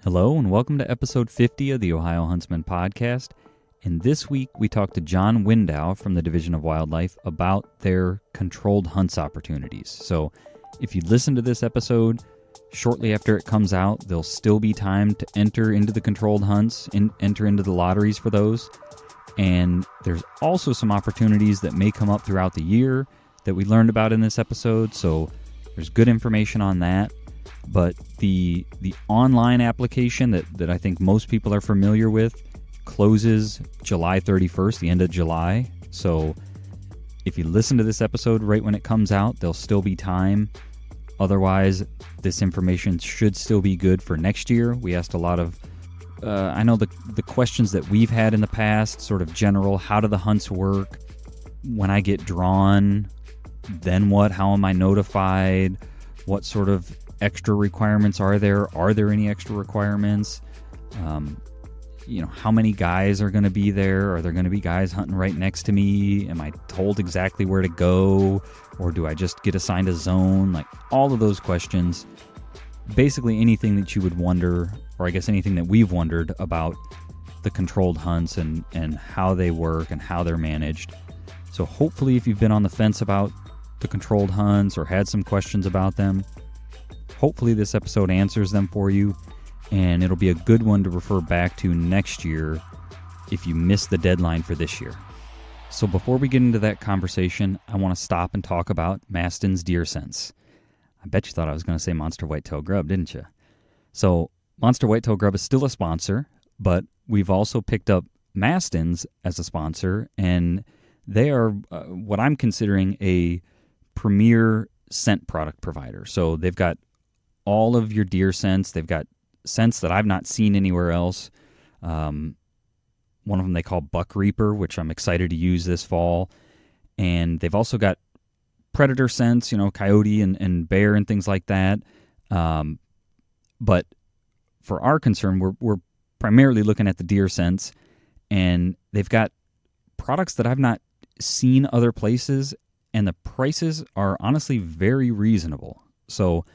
Hello and welcome to episode 50 of the Ohio Huntsman podcast. And this week we talked to John Windau from the Division of Wildlife about their controlled hunts opportunities. So if you listen to this episode, shortly after it comes out, there'll still be time to enter into the controlled hunts, enter into the lotteries for those. And there's also some opportunities that may come up throughout the year that we learned about in this episode. So there's good information on that. But the online application that I think most people are familiar with closes July 31st, the end of July. So if you listen to this episode right when it comes out, there'll still be time. Otherwise, this information should still be good for next year. We asked a lot of, I know the questions that we've had in the past, sort of general, how do the hunts work? When I get drawn, then what? How am I notified? What sort of extra requirements are there? Are there any extra requirements? How many guys are going to be there? Are there going to be guys hunting right next to me? Am I told exactly where to go? Or do I just get assigned a zone? Like all of those questions. Basically anything that you would wonder, or I guess anything that we've wondered about the controlled hunts and how they work and how they're managed. So hopefully if you've been on the fence about the controlled hunts or had some questions about them, hopefully this episode answers them for you, and it'll be a good one to refer back to next year if you missed the deadline for this year. So before we get into that conversation, I want to stop and talk about Mastin's Deer Sense. I bet you thought I was going to say Monster Whitetail Grub, didn't you? So Monster Whitetail Grub is still a sponsor, but we've also picked up Mastin's as a sponsor, and they are what I'm considering a premier scent product provider. So they've got all of your deer scents. They've got scents that I've not seen anywhere else. One of them they call Buck Reaper, which I'm excited to use this fall. And they've also got predator scents, coyote and bear and things like that. But for our concern, we're primarily looking at the deer scents. And they've got products that I've not seen other places. And the prices are honestly very reasonable. So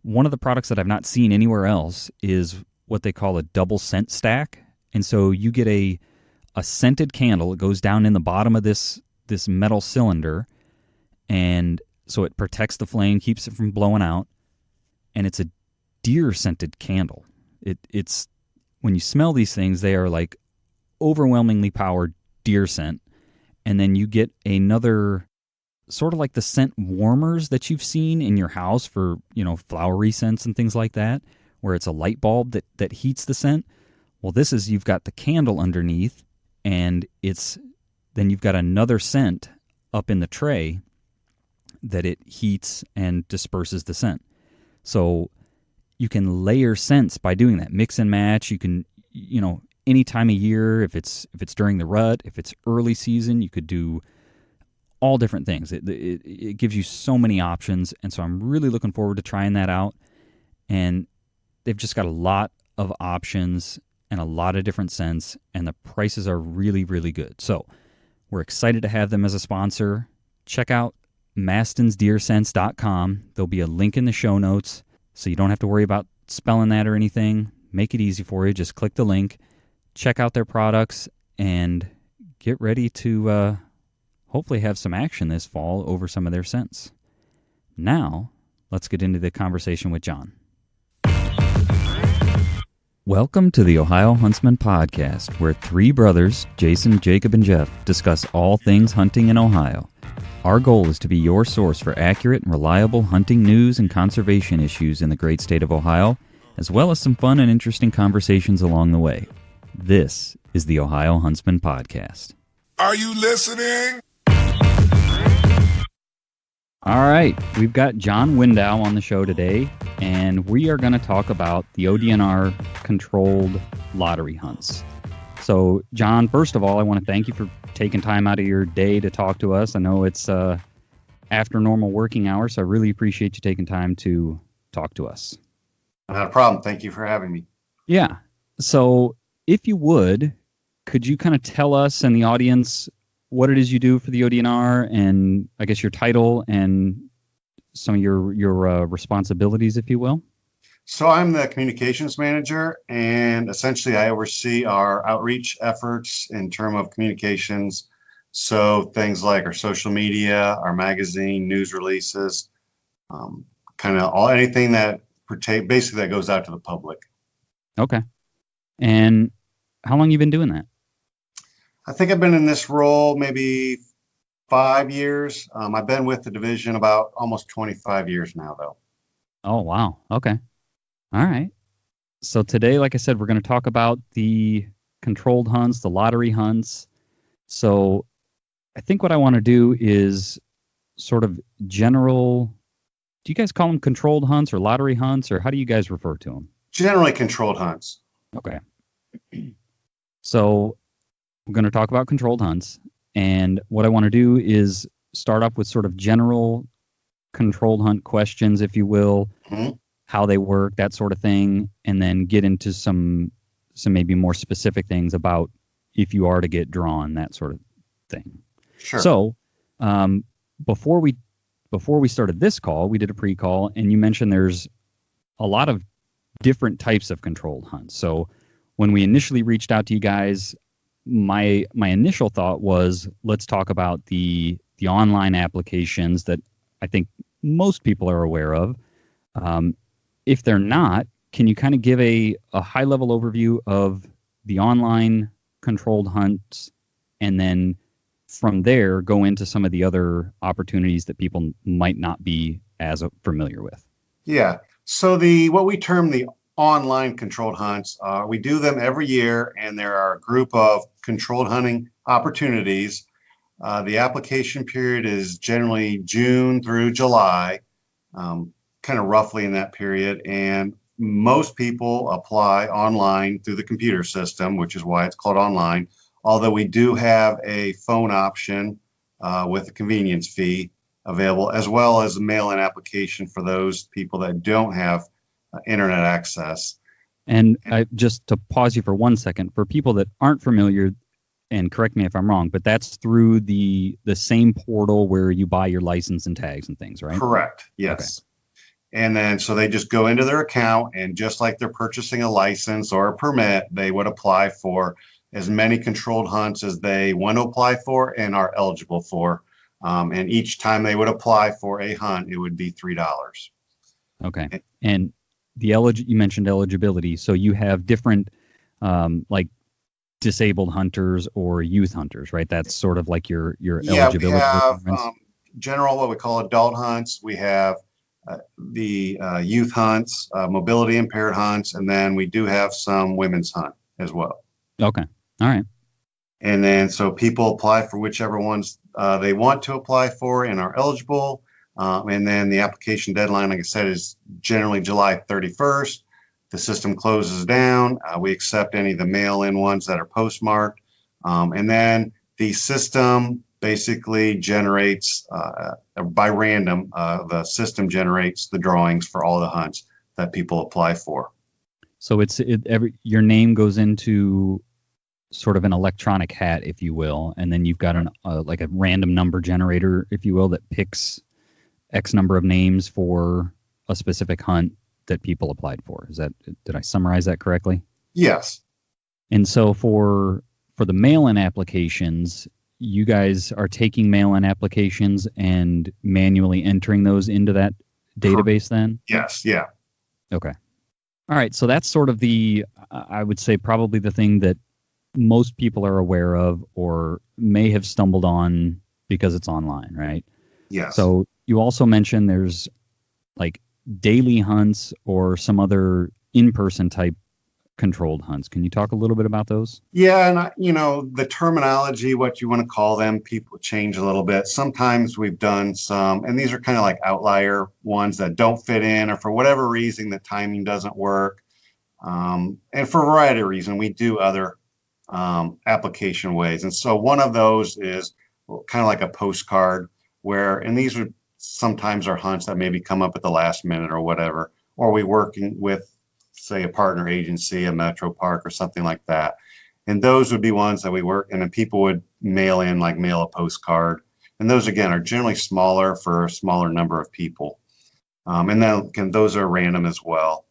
one of the products that I've not seen anywhere else is what they call a double scent stack. And so you get a scented candle. It goes down in the bottom of this metal cylinder. And so it protects the flame, keeps it from blowing out. And it's a deer scented candle. It's when you smell these things, they are like overwhelmingly powered deer scent. And then you get another, sort of like the scent warmers that you've seen in your house for, flowery scents and things like that, where it's a light bulb that heats the scent. Well, this is, you've got the candle underneath, and then you've got another scent up in the tray that it heats and disperses the scent. So you can layer scents by doing that. Mix and match. You can, any time of year, if it's during the rut, if it's early season, you could do all different things. It gives you so many options, and so I'm really looking forward to trying that out. And they've just got a lot of options and a lot of different scents, and the prices are really, really good. So we're excited to have them as a sponsor. Check out mastinsdeerscents.com. There'll be a link in the show notes, so you don't have to worry about spelling that or anything. Make it easy for you. Just click the link, check out their products, and get ready to hopefully have some action this fall over some of their scents. Now, let's get into the conversation with John. Welcome to the Ohio Huntsman podcast, where three brothers, Jason, Jacob, and Jeff, discuss all things hunting in Ohio. Our goal is to be your source for accurate and reliable hunting news and conservation issues in the great state of Ohio, as well as some fun and interesting conversations along the way. This is the Ohio Huntsman podcast. Are you listening? All right, we've got John Windau on the show today, and we are going to talk about the ODNR controlled lottery hunts. So, John, first of all, I want to thank you for taking time out of your day to talk to us. I know it's after normal working hours, so I really appreciate you taking time to talk to us. Not a problem. Thank you for having me. Yeah. So, if you would, could you kind of tell us and the audience what it is you do for the ODNR, and I guess your title and some of your responsibilities, if you will? So I'm the communications manager, and essentially I oversee our outreach efforts in terms of communications. So things like our social media, our magazine, news releases, kind of all anything that basically that goes out to the public. Okay. And how long you been doing that? I think I've been in this role maybe 5 years. I've been with the division about almost 25 years now, though. Oh, wow. Okay. All right. So today, like I said, we're going to talk about the controlled hunts, the lottery hunts. So I think what I want to do is sort of general. Do you guys call them controlled hunts or lottery hunts, or how do you guys refer to them? Generally controlled hunts. Okay. So we're going to talk about controlled hunts. And what I want to do is start up with sort of general controlled hunt questions, if you will, how they work, that sort of thing, and then get into some maybe more specific things about if you are to get drawn, that sort of thing. Sure. So before we started this call, we did a pre-call, and you mentioned there's a lot of different types of controlled hunts. So when we initially reached out to you guys, my initial thought was, let's talk about the online applications that I think most people are aware of. If they're not, can you kind of give a high-level overview of the online controlled hunts, and then from there go into some of the other opportunities that people might not be as familiar with? Yeah. So what we term the online controlled hunts, we do them every year, and there are a group of controlled hunting opportunities. The application period is generally June through July, kind of roughly in that period. And most people apply online through the computer system, which is why it's called online. Although we do have a phone option with a convenience fee available, as well as a mail-in application for those people that don't have internet access. And just to pause you for 1 second, for people that aren't familiar, and correct me if I'm wrong, but that's through the same portal where you buy your license and tags and things, right? Correct. Yes. Okay. And then so they just go into their account, and just like they're purchasing a license or a permit, they would apply for as many controlled hunts as they want to apply for and are eligible for. And each time they would apply for a hunt, it would be $3. Okay. And you mentioned eligibility. So you have different like disabled hunters or youth hunters, right? That's sort of like your eligibility. We have general, what we call adult hunts. We have the youth hunts, mobility impaired hunts, and then we do have some women's hunt as well. Okay. All right. And then so people apply for whichever ones they want to apply for and are eligible. And then the application deadline, like I said, is generally July 31st. The system closes down. We accept any of the mail-in ones that are postmarked. And then the system basically generates, by random, the system generates the drawings for all the hunts that people apply for. So your name goes into sort of an electronic hat, if you will, and then you've got like a random number generator, if you will, that picks X number of names for a specific hunt that people applied for. Did I summarize that correctly? Yes. And so for the mail-in applications, you guys are taking mail-in applications and manually entering those into that database then? Yes. Yeah. Okay. All right. So that's sort of I would say probably the thing that most people are aware of or may have stumbled on because it's online, right? Yes. So you also mentioned there's like daily hunts or some other in-person type controlled hunts. Can you talk a little bit about those? Yeah, and the terminology, what you want to call them, people change a little bit. Sometimes we've done some, and these are kind of like outlier ones that don't fit in, or for whatever reason the timing doesn't work. And for a variety of reasons, we do other application ways. And so one of those is kind of like a postcard and these would sometimes are hunts that maybe come up at the last minute or whatever, or we working with, say, a partner agency, a metro park or something like that. And those would be ones that we work, and then people would mail a postcard. And those, again, are generally smaller for a smaller number of people. And then, again, those are random as well.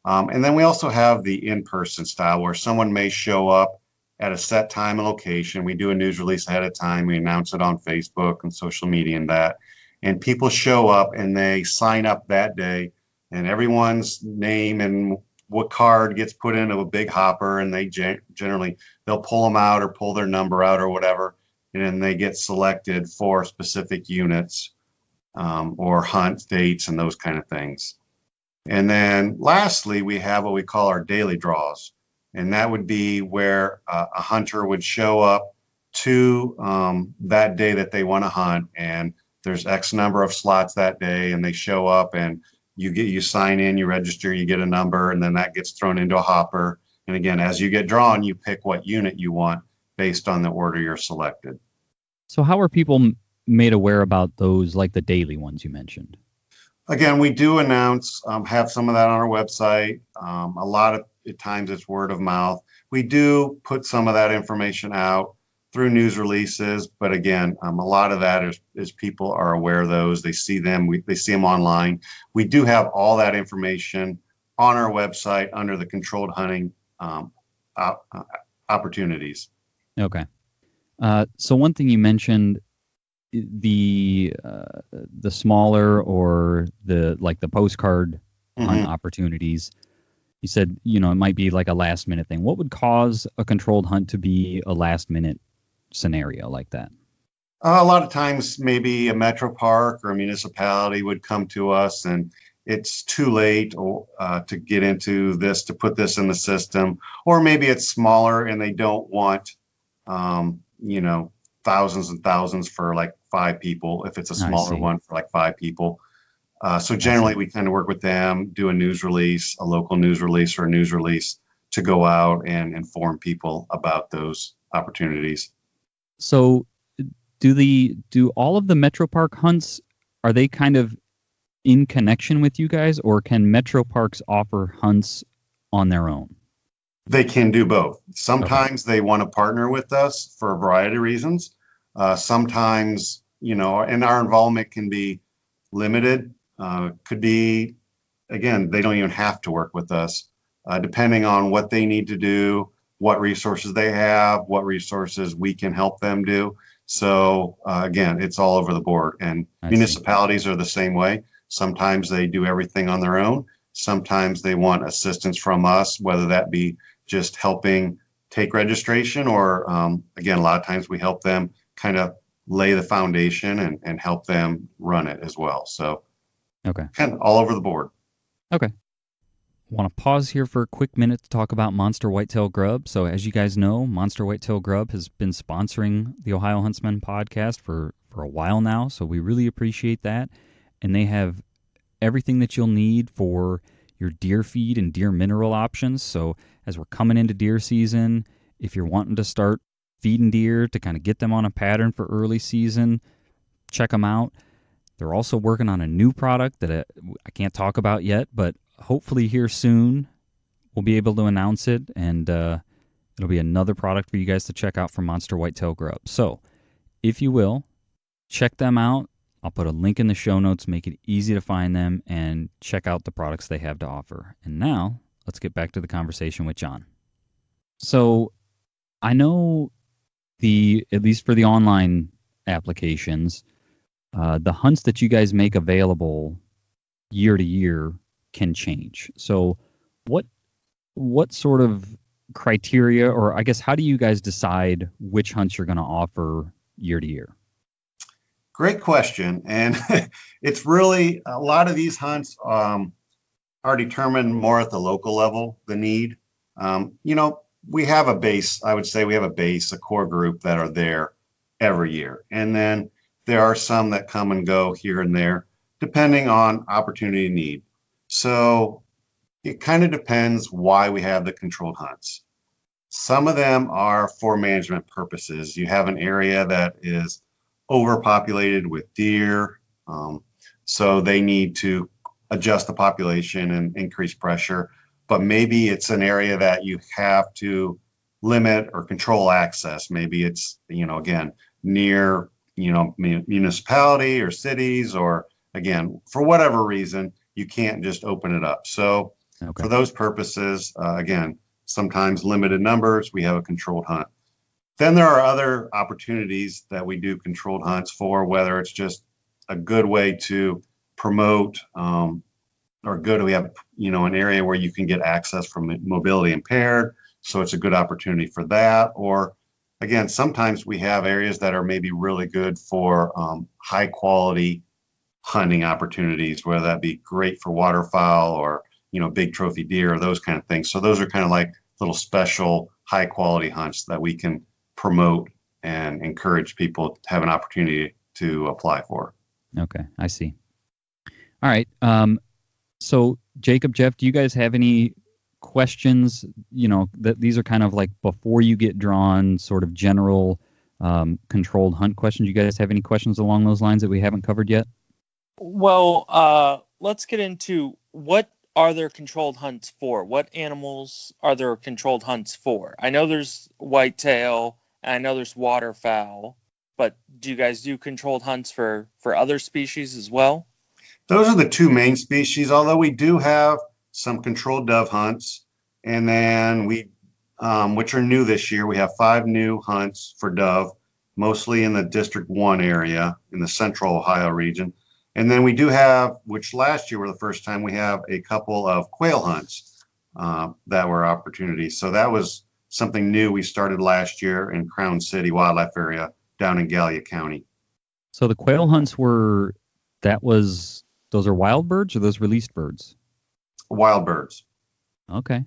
And then we also have the in-person style where someone may show up at a set time and location. We do a news release ahead of time. We announce it on Facebook and social media and that. And people show up and they sign up that day, and everyone's name and what card gets put into a big hopper, and they generally they'll pull them out or pull their number out or whatever, and then they get selected for specific units or hunt dates and those kind of things. And then lastly, we have what we call our daily draws. And that would be where a hunter would show up to that day that they want to hunt. And there's X number of slots that day, and they show up and you sign in, you register, you get a number, and then that gets thrown into a hopper. And again, as you get drawn, you pick what unit you want based on the order you're selected. So how are people made aware about those, like the daily ones you mentioned? Again, we do announce, have some of that on our website. A lot of times it's word of mouth. We do put some of that information out through news releases, but again, a lot of that is people are aware of those. They see them. They see them online. We do have all that information on our website under the controlled hunting opportunities. Okay. So one thing you mentioned, the smaller or the postcard hunt opportunities. You said, it might be like a last minute thing. What would cause a controlled hunt to be a last minute scenario like that? A lot of times maybe a metro park or a municipality would come to us and it's too late to get into this, to put this in the system, or maybe it's smaller and they don't want, thousands and thousands for like 5 people. If it's a smaller one for like 5 people. So generally we kind of work with them, do a news release, a local news release or a news release to go out and inform people about those opportunities. So do all of the Metro Park hunts, are they kind of in connection with you guys, or can Metro Parks offer hunts on their own? They can do both. Sometimes they want to partner with us for a variety of reasons. Sometimes, and our involvement can be limited. Could be, again, they don't even have to work with us, depending on what they need to do, what resources they have, what resources we can help them do. So again, it's all over the board, and municipalities are the same way. Sometimes they do everything on their own. Sometimes they want assistance from us, whether that be just helping take registration or, again, a lot of times we help them kind of lay the foundation and help them run it as well. So kind of all over the board. Okay. Want to pause here for a quick minute to talk about Monster Whitetail Grub. So as you guys know, Monster Whitetail Grub has been sponsoring the Ohio Huntsman podcast for a while now. So we really appreciate that. And they have everything that you'll need for your deer feed and deer mineral options. So as we're coming into deer season, if you're wanting to start feeding deer to kind of get them on a pattern for early season, check them out. They're also working on a new product that I can't talk about yet, but hopefully here soon we'll be able to announce it, and it'll be another product for you guys to check out from Monster Whitetail Grub. So if you will, check them out. I'll put a link in the show notes, make it easy to find them, and check out the products they have to offer. And now let's get back to the conversation with John. So I know at least for the online applications, the hunts that you guys make available year to year can change. So what sort of criteria, or I guess how do you guys decide which hunts you're going to offer year to year? Great question. And it's really, a lot of these hunts are determined more at the local level, the need. We have a base, I would say we have a core group that are there every year. And then there are some that come and go here and there, depending on opportunity and need. So it kind of depends why we have the controlled hunts. Some of them are for management purposes. You have an area that is overpopulated with deer, so they need to adjust the population and increase pressure. But maybe it's an area that you have to limit or control access. Maybe it's, again, near, municipality or cities, or again, for whatever reason, you can't just open it up. So Okay. For those purposes, again, sometimes limited numbers, we have a controlled hunt. Then there are other opportunities that we do controlled hunts for, whether it's just a good way to promote, or good, we have, an area where you can get access from mobility impaired. So it's a good opportunity for that. Or again, sometimes we have areas that are maybe really good for high quality hunting opportunities, whether that be great for waterfowl or, big trophy deer or those kind of things. So those are kind of like little special high quality hunts that we can promote and encourage people to have an opportunity to apply for. Okay, I see. All right. So Jacob, Jeff, do you guys have any questions? That these are kind of like before you get drawn, sort of general controlled hunt questions. You guys have any questions along those lines that we haven't covered yet? Well, let's get into what are there controlled hunts for? What animals are there controlled hunts for? I know there's whitetail, and I know there's waterfowl, but do you guys do controlled hunts for other species as well? Those are the two main species, although we do have some controlled dove hunts. And then we, which are new this year, we have 5 new hunts for dove, mostly in the District 1 area in the central Ohio region. And then we do have, which last year were the first time, we have a couple of quail hunts that were opportunities. So that was something new we started last year in Crown City Wildlife Area down in Gallia County. So the quail hunts those are wild birds or those released birds? Wild birds. Okay,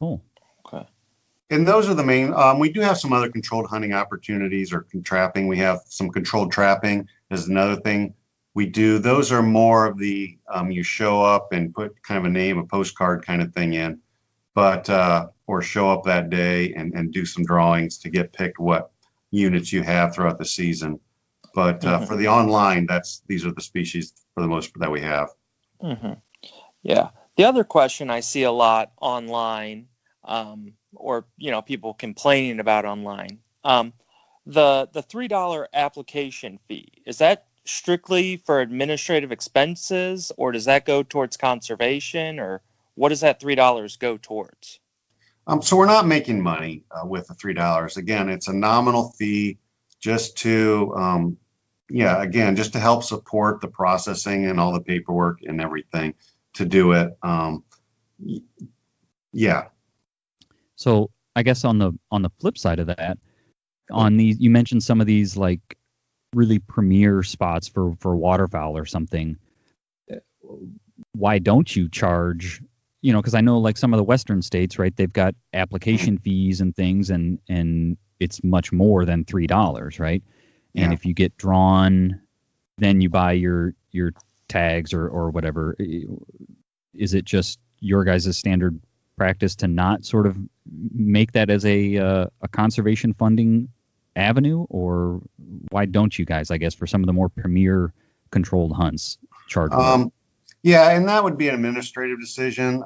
cool. Okay. And those are the main. We do have some other controlled hunting opportunities or trapping. We have some controlled trapping is another thing we do. Those are more of the you show up and put kind of a name, a postcard kind of thing in, but or show up that day and do some drawings to get picked what units you have throughout the season. But for the online, these are the species for the most that we have. Mm-hmm. Yeah. The other question I see a lot online, or people complaining about online, the $3 application fee, is that strictly for administrative expenses, or does that go towards conservation, or what does that $3 go towards? So we're not making money with the $3. Again, it's a nominal fee just to, just to help support the processing and all the paperwork and everything to do it. So I guess on the flip side of that, you mentioned some of these like really premier spots for waterfowl or something. Why don't you charge? Because I know like some of the western states, right? They've got application fees and things, and it's much more than $3, right? And if you get drawn, then you buy your tags or whatever. Is it just your guys' standard practice to not sort of make that as a conservation funding avenue, or why don't you guys, I guess, for some of the more premier controlled hunts, charge more? Yeah, and that would be an administrative decision.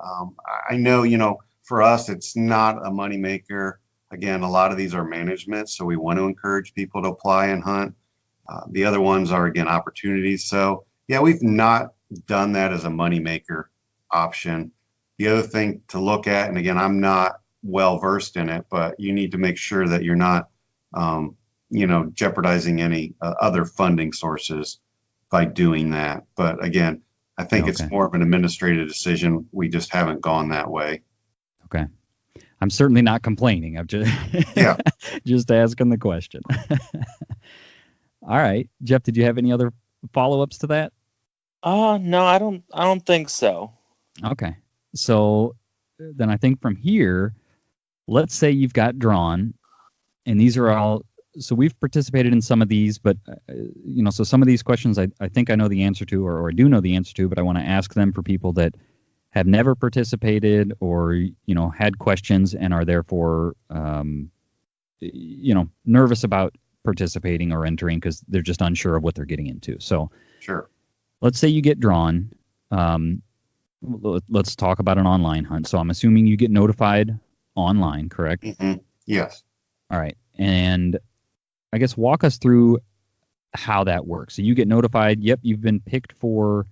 I know, for us, it's not a moneymaker. Again, a lot of these are management, so we want to encourage people to apply and hunt. The other ones are, again, opportunities. So, yeah, we've not done that as a moneymaker option. The other thing to look at, and again, I'm not well versed in it, but you need to make sure that you're not, jeopardizing any other funding sources by doing that. But again, I think it's more of an administrative decision. We just haven't gone that way. Okay. I'm certainly not complaining. I'm just just asking the question. All right, Jeff, did you have any other follow-ups to that? No, I don't think so. Okay. So then I think from here, let's say you've got drawn, and these are all, so we've participated in some of these, but, so some of these questions I think I know the answer to, or I do know the answer to, but I want to ask them for people that have never participated or, had questions and are therefore, nervous about participating or entering because they're just unsure of what they're getting into. So sure. Let's say you get drawn. Let's talk about an online hunt. So I'm assuming you get notified online, correct? Mm-hmm. Yes. All right. And I guess walk us through how that works. So you get notified, yep, you've been picked for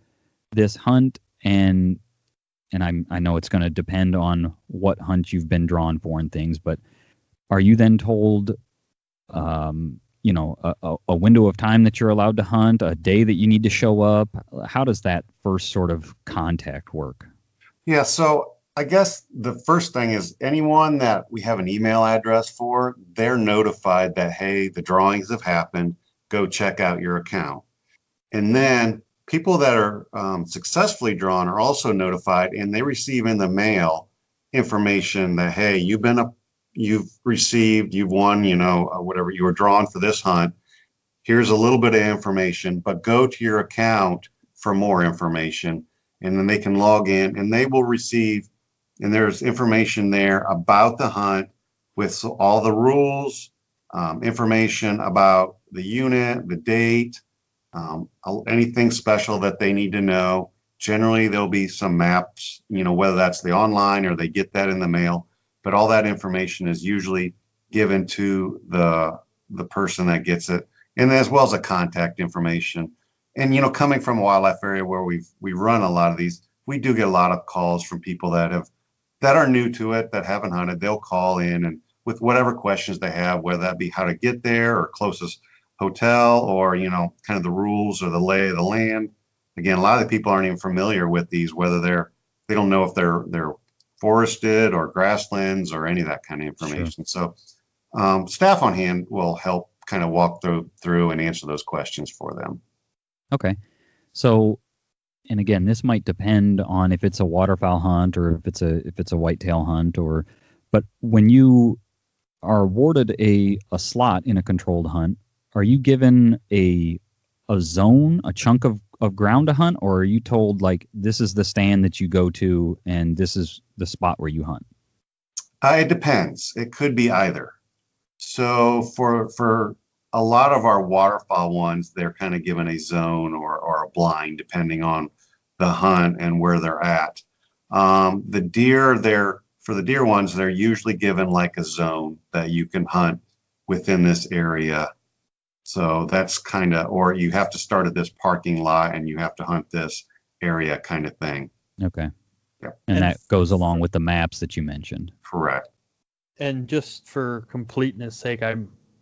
this hunt, and and I know it's going to depend on what hunt you've been drawn for and things, but are you then told, a window of time that you're allowed to hunt, a day that you need to show up? How does that first sort of contact work? Yeah, so I guess the first thing is anyone that we have an email address for, they're notified that, hey, the drawings have happened, go check out your account. And then people that are successfully drawn are also notified, and they receive in the mail information that, hey, you've won, whatever, you were drawn for this hunt. Here's a little bit of information, but go to your account for more information. And then they can log in and they will receive, and there's information there about the hunt with all the rules, information about the unit, the date, anything special that they need to know. Generally, there'll be some maps, whether that's the online or they get that in the mail, but all that information is usually given to the person that gets it, and as well as the contact information. And, coming from a wildlife area where we run a lot of these, we do get a lot of calls from people that are new to it, that haven't hunted. They'll call in and with whatever questions they have, whether that be how to get there or closest hotel or, kind of the rules or the lay of the land. Again, a lot of the people aren't even familiar with these, whether they don't know if they're forested or grasslands or any of that kind of information. Sure. So staff on hand will help kind of walk through and answer those questions for them. Okay. So, and again, this might depend on if it's a waterfowl hunt or if it's a whitetail hunt, but when you are awarded a slot in a controlled hunt, are you given a zone, a chunk of ground to hunt, or are you told like this is the stand that you go to and this is the spot where you hunt? It depends. It could be either. So for a lot of our waterfowl ones, they're kind of given a zone or a blind, depending on the hunt and where they're at. The deer, for the deer ones, they're usually given like a zone that you can hunt within this area. So that's kind of, or you have to start at this parking lot and you have to hunt this area kind of thing. Okay. Yep. And that goes along with the maps that you mentioned. Correct. And just for completeness sake,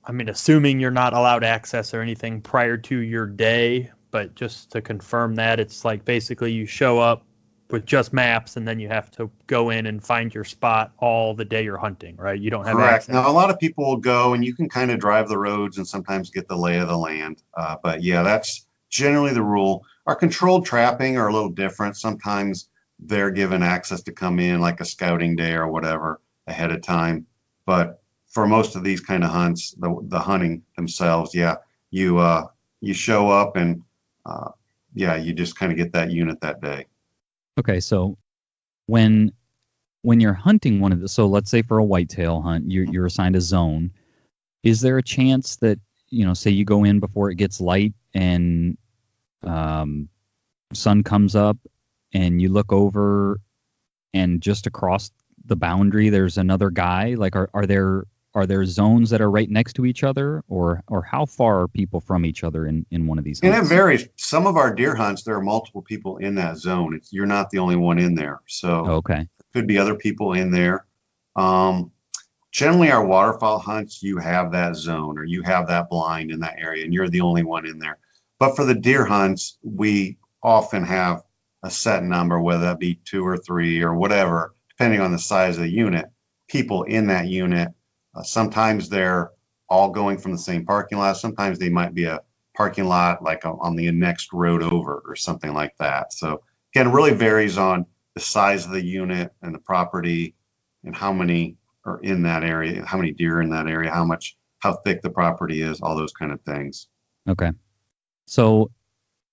assuming you're not allowed access or anything prior to your day, but just to confirm that, it's like basically you show up with just maps and then you have to go in and find your spot all the day you're hunting, right? You don't have Correct. access. Now, a lot of people will go and you can kind of drive the roads and sometimes get the lay of the land. But yeah, that's generally the rule. Our controlled trapping are a little different. Sometimes they're given access to come in like a scouting day or whatever ahead of time. But for most of these kind of hunts, the hunting themselves, you show up and you just kind of get that unit that day. Okay, so when you're hunting one of the, so let's say for a whitetail hunt, you're assigned a zone. Is there a chance that, say you go in before it gets light and sun comes up and you look over and just across the boundary there's another guy? Like are there zones that are right next to each other, or how far are people from each other in one of these hunts? And it varies. Some of our deer hunts, there are multiple people in that zone. You're not the only one in there. So okay, there could be other people in there. Generally, our waterfowl hunts, you have that zone or you have that blind in that area and you're the only one in there. But for the deer hunts, we often have a set number, whether that be 2 or 3 or whatever, depending on the size of the unit, people in that unit. Sometimes they're all going from the same parking lot. Sometimes they might be a parking lot like on the next road over or something like that. So again, it really varies on the size of the unit and the property and how many are in that area, how many deer in that area, how thick the property is, all those kind of things. Okay. So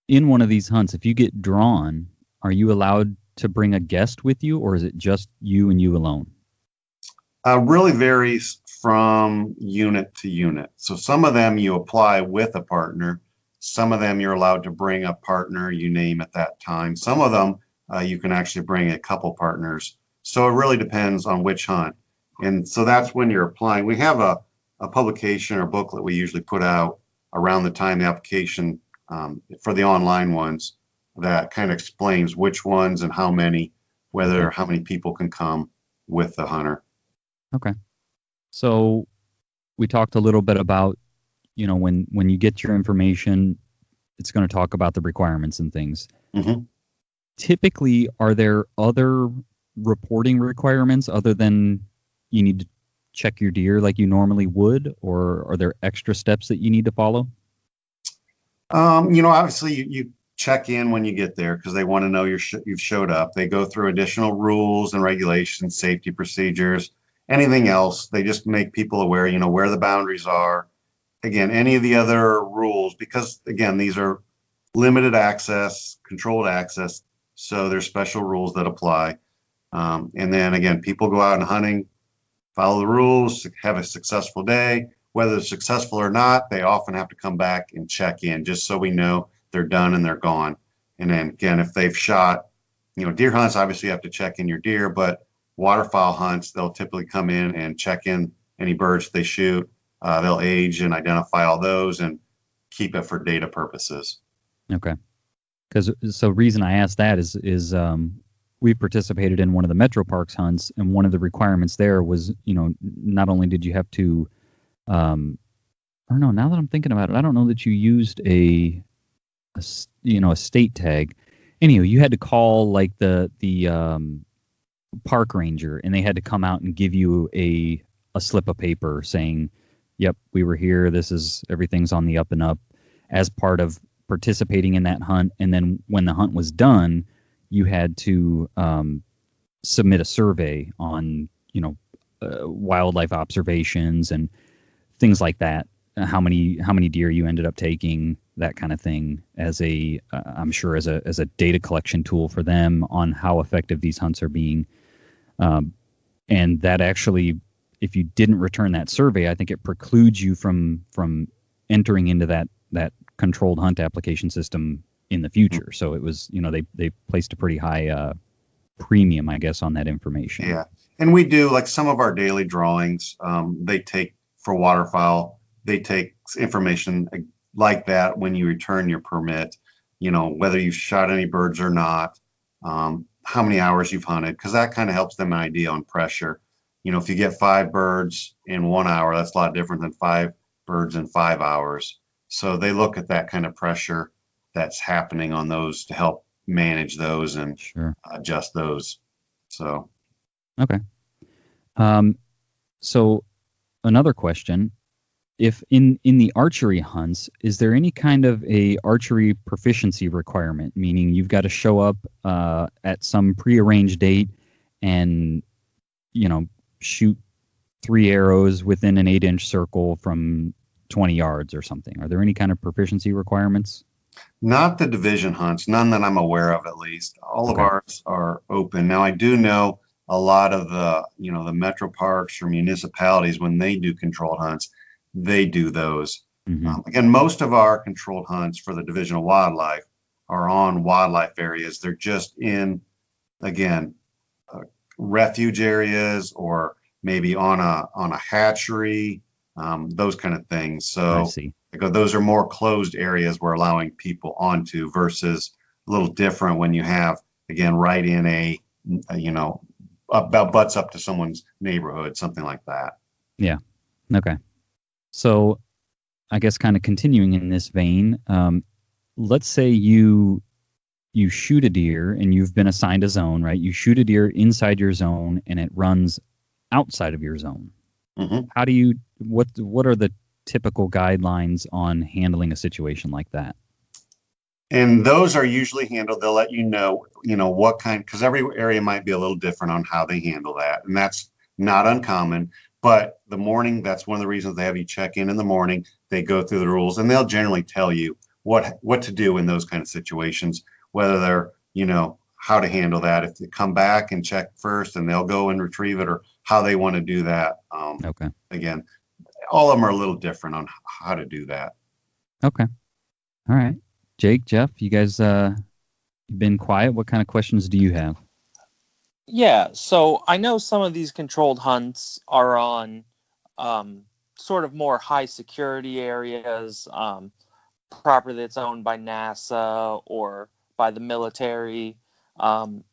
in one of these hunts, if you get drawn, are you allowed to bring a guest with you, or is it just you and you alone? Really varies from unit to unit. So some of them you apply with a partner. Some of them you're allowed to bring a partner you name at that time. Some of them you can actually bring a couple partners. So it really depends on which hunt. And so that's when you're applying. We have a publication or booklet we usually put out around the time the application for the online ones that kind of explains which ones and how many whether how many people can come with the hunter. Okay. So we talked a little bit about, when you get your information, it's going to talk about the requirements and things. Mm-hmm. Typically, are there other reporting requirements other than you need to check your deer like you normally would, or are there extra steps that you need to follow? Obviously you check in when you get there because they want to know you've showed up. They go through additional rules and regulations, safety procedures, anything else. They just make people aware, where the boundaries are. Again, any of the other rules, because again, these are limited access, controlled access. So there's special rules that apply. And then again, people go out and hunting, follow the rules, have a successful day. Whether it's successful or not, they often have to come back and check in just so we know they're done and they're gone. And then again, if they've shot, deer hunts, obviously you have to check in your deer, but waterfowl hunts, they'll typically come in and check in any birds they shoot. They'll age and identify all those and keep it for data purposes. Okay. So reason I asked that is we participated in one of the Metro Parks hunts, and one of the requirements there was, not only did you have to, or no, now that I'm thinking about it, I don't know that you used a state tag. Anyway, you had to call like the park ranger, and they had to come out and give you a slip of paper saying, yep, we were here. Everything's on the up and up, as part of participating in that hunt. And then when the hunt was done, you had to submit a survey on, wildlife observations and things like that. How many deer you ended up taking, that kind of thing, as I'm sure as a data collection tool for them on how effective these hunts are being. And that actually, if you didn't return that survey, I think it precludes you from entering into that controlled hunt application system in the future. So it was, they placed a pretty high premium, I guess, on that information. Yeah. And we do, like some of our daily drawings, they take for waterfowl, they take information like that when you return your permit, whether you've shot any birds or not, how many hours you've hunted, because that kind of helps them an idea on pressure. If you get 5 birds in 1 hour, that's a lot different than 5 birds in 5 hours. So they look at that kind of pressure that's happening on those to help manage those and adjust those. So, okay. So another question, if in the archery hunts, is there any kind of a archery proficiency requirement, meaning you've got to show up at some prearranged date and, shoot 3 arrows within an 8-inch circle from 20 yards or something? Are there any kind of proficiency requirements? Not the division hunts, none that I'm aware of, at least. All of ours are open. Now, I do know a lot of the metro parks or municipalities, when they do controlled hunts, they do those. Mm-hmm. Again, most of our controlled hunts for the Division of Wildlife are on wildlife areas. They're just in, again, refuge areas or maybe on a hatchery, those kind of things. So I see. Those are more closed areas we're allowing people onto, versus a little different when you have, again, right in about butts up to someone's neighborhood, something like that. Yeah. Okay. So I guess kind of continuing in this vein, let's say you shoot a deer and you've been assigned a zone, right? You shoot a deer inside your zone and it runs outside of your zone. Mm-hmm. How do you, what are the typical guidelines on handling a situation like that? And those are usually handled, they'll let you know what kind, because every area might be a little different on how they handle that. And that's not uncommon. But the morning, that's one of the reasons they have you check in the morning. They go through the rules and they'll generally tell you what to do in those kind of situations, whether they're, how to handle that. If they come back and check first and they'll go and retrieve it, or how they want to do that. Okay. Again, all of them are a little different on how to do that. Okay. All right. Jake, Jeff, you guys been quiet. What kind of questions do you have? Yeah, so I know some of these controlled hunts are on sort of more high security areas, property that's owned by NASA or by the military.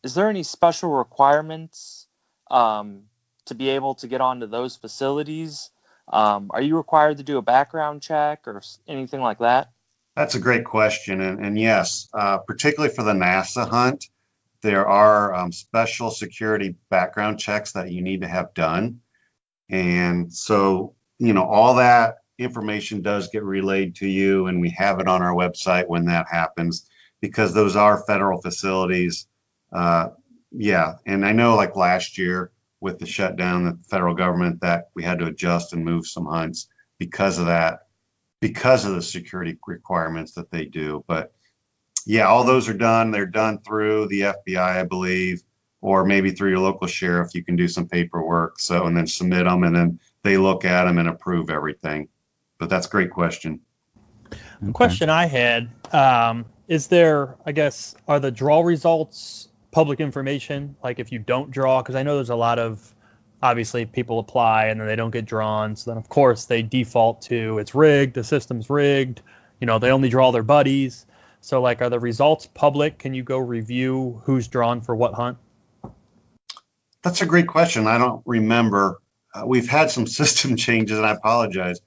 Is there any special requirements to be able to get onto those facilities? Are you required to do a background check or anything like that? That's a great question. And yes, particularly for the NASA hunt, there are special security background checks that you need to have done. And so, all that information does get relayed to you, and we have it on our website when that happens, because those are federal facilities. Yeah. And I know like last year with the shutdown, the federal government, that we had to adjust and move some hunts because of that, because of the security requirements that they do. But yeah, all those are done. They're done through the FBI, I believe, or maybe through your local sheriff. You can do some paperwork. So, and then submit them, and then they look at them and approve everything. But that's a great question. The question I had, is there, I guess, are the draw results public information? Like if you don't draw, because I know there's a lot of, obviously people apply and then they don't get drawn. So then of course they default to it's rigged, the system's rigged, they only draw their buddies. So like, are the results public? Can you go review who's drawn for what hunt? That's a great question. I don't remember. We've had some system changes, and I apologize.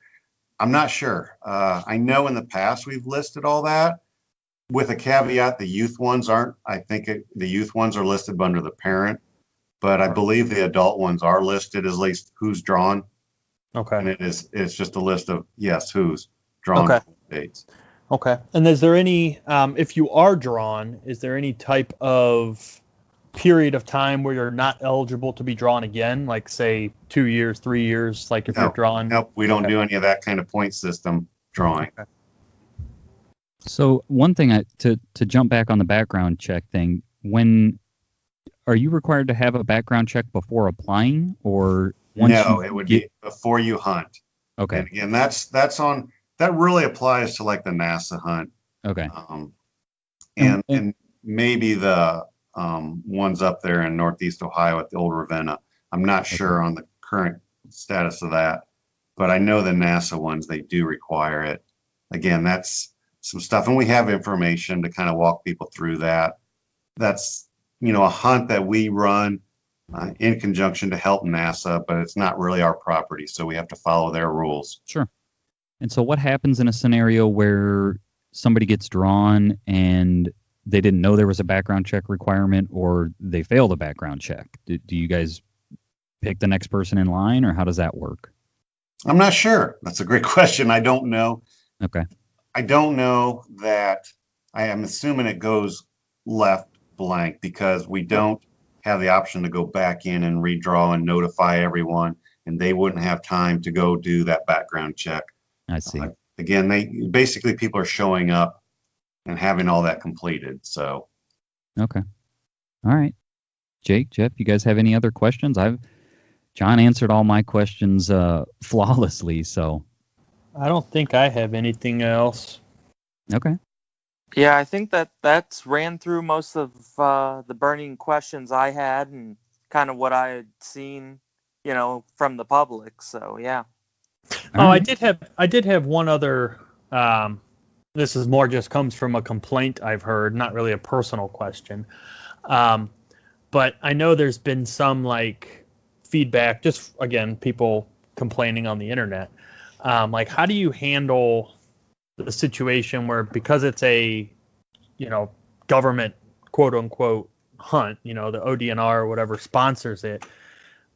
I'm not sure. I know in the past we've listed all that with a caveat. The youth ones aren't. I think the youth ones are listed under the parent, but I believe the adult ones are listed as least who's drawn. Okay. And it's just a list of, yes, who's drawn. Okay. Dates. Okay. And is there any, if you are drawn, is there any type of period of time where you're not eligible to be drawn again? Like say 2 years, 3 years, like if you're drawn? Nope. We don't do any of that kind of point system drawing. Okay. So one thing to jump back on the background check thing, are you required to have a background check before applying, or it would be before you hunt. Okay. And again, that really applies to like the NASA hunt. Okay. And maybe the ones up there in Northeast Ohio at the old Ravenna. I'm not sure on the current status of that, but I know the NASA ones, they do require it. Again, that's some stuff, and we have information to kind of walk people through that. That's, a hunt that we run in conjunction to help NASA, but it's not really our property, so we have to follow their rules. Sure. And so what happens in a scenario where somebody gets drawn and they didn't know there was a background check requirement, or they failed a background check? Do you guys pick the next person in line, or how does that work? I'm not sure. That's a great question. I don't know. Okay. I don't know that. I am assuming it goes left blank because we don't have the option to go back in and redraw and notify everyone, and they wouldn't have time to go do that background check. I see. Again, people are showing up and having all that completed. So. Okay. All right. Jake, Jeff, you guys have any other questions? John answered all my questions flawlessly, so. I don't think I have anything else. Okay. Yeah, I think that's ran through most of the burning questions I had and kind of what I had seen, from the public. So yeah. All right. I did have one other. This is more just comes from a complaint I've heard, not really a personal question. But I know there's been some like feedback, just again, people complaining on the internet. Like, how do you handle the situation where, because it's a, government quote unquote hunt, the ODNR or whatever sponsors it,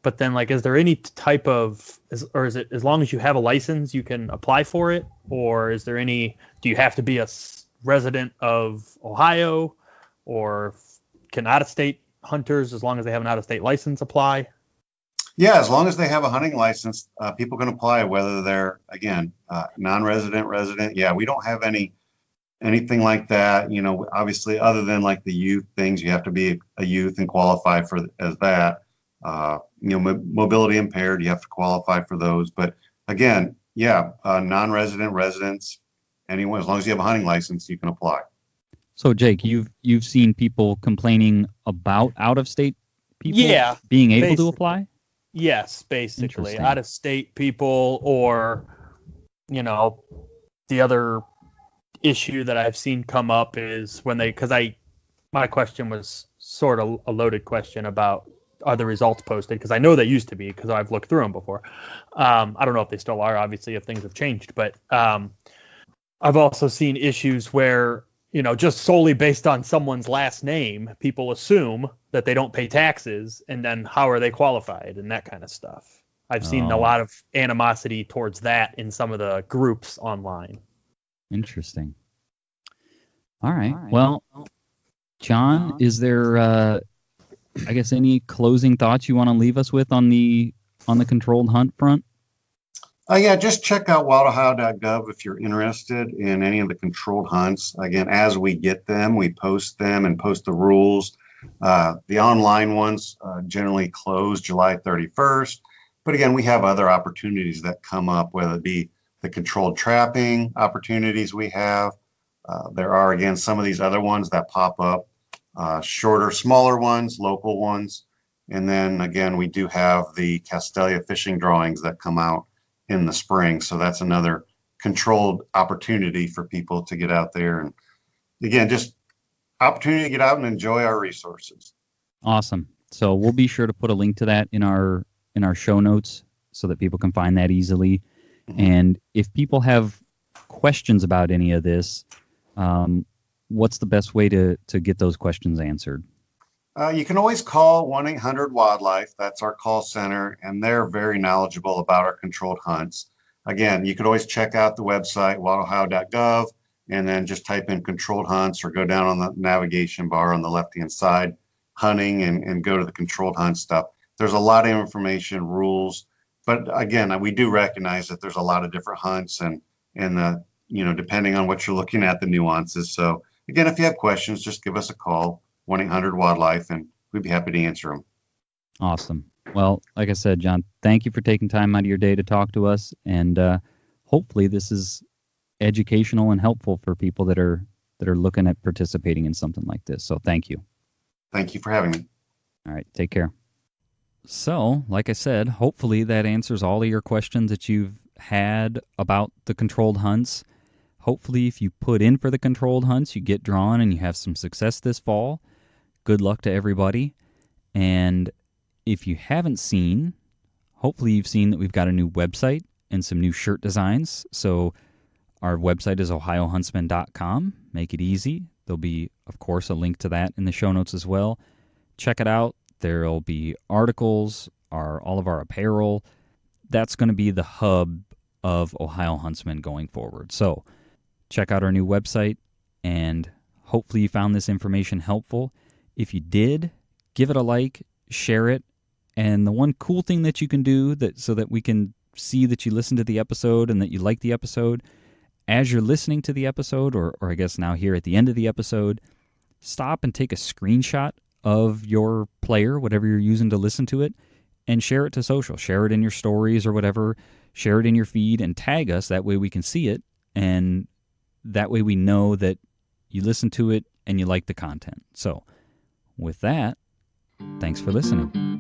but then like, is there any type of, or is it as long as you have a license, you can apply for it? Or is there do you have to be a resident of Ohio, or can out-of-state hunters, as long as they have an out-of-state license, apply? Yeah, as long as they have a hunting license, people can apply, whether they're, again, non-resident, resident. Yeah, we don't have anything like that. Obviously, other than like the youth things, you have to be a youth and qualify as that. Mobility impaired, you have to qualify for those. But again, yeah, non-resident, residents, anyone, as long as you have a hunting license, you can apply. So, Jake, you've seen people complaining about out-of-state people being able to apply? Yes, basically out-of-state people, or the other issue that I've seen come up is when my question was sort of a loaded question about are the results posted, because I know they used to be because I've looked through them before. I don't know if they still are, obviously, if things have changed, but I've also seen issues where, just solely based on someone's last name, people assume that they don't pay taxes, and then how are they qualified and that kind of stuff. I've seen a lot of animosity towards that in some of the groups online. Interesting. All right. Well, John, is there, I guess, any closing thoughts you want to leave us with on the controlled hunt front? Yeah, just check out wildohio.gov if you're interested in any of the controlled hunts. Again, as we get them, we post them and post the rules. The online ones generally close July 31st. But again, we have other opportunities that come up, whether it be the controlled trapping opportunities we have. There are, again, some of these other ones that pop up, shorter, smaller ones, local ones. And then, again, we do have the Castelia fishing drawings that come out in the spring. So that's another controlled opportunity for people to get out there. And again, just opportunity to get out and enjoy our resources. Awesome. So we'll be sure to put a link to that in our show notes so that people can find that easily. Mm-hmm. And if people have questions about any of this, what's the best way to get those questions answered? You can always call 1-800-WILDLIFE. That's our call center, and they're very knowledgeable about our controlled hunts. Again, you could always check out the website, wildohio.gov, and then just type in controlled hunts or go down on the navigation bar on the left-hand side, hunting, and go to the controlled hunt stuff. There's a lot of information, rules, but again, we do recognize that there's a lot of different hunts and depending on what you're looking at, the nuances. So again, if you have questions, just give us a call. 1-800-WILDLIFE, and we'd be happy to answer them. Awesome. Well, like I said, John, thank you for taking time out of your day to talk to us, and hopefully this is educational and helpful for people that are looking at participating in something like this. So thank you. Thank you for having me. All right, take care. So, like I said, hopefully that answers all of your questions that you've had about the controlled hunts. Hopefully, if you put in for the controlled hunts, you get drawn and you have some success this fall. Good luck to everybody. And if you haven't seen, hopefully you've seen that we've got a new website and some new shirt designs. So our website is ohiohuntsman.com. Make it easy. There'll be, of course, a link to that in the show notes as well. Check it out. There'll be articles, all of our apparel. That's going to be the hub of Ohio Huntsman going forward. So check out our new website, and hopefully you found this information helpful. If you did, give it a like, share it, and the one cool thing that you can do so that we can see that you listened to the episode and that you like the episode, as you're listening to the episode, or I guess now here at the end of the episode, stop and take a screenshot of your player, whatever you're using to listen to it, and share it to social. Share it in your stories or whatever. Share it in your feed and tag us. That way we can see it, and that way we know that you listen to it and you like the content. So with that, thanks for listening.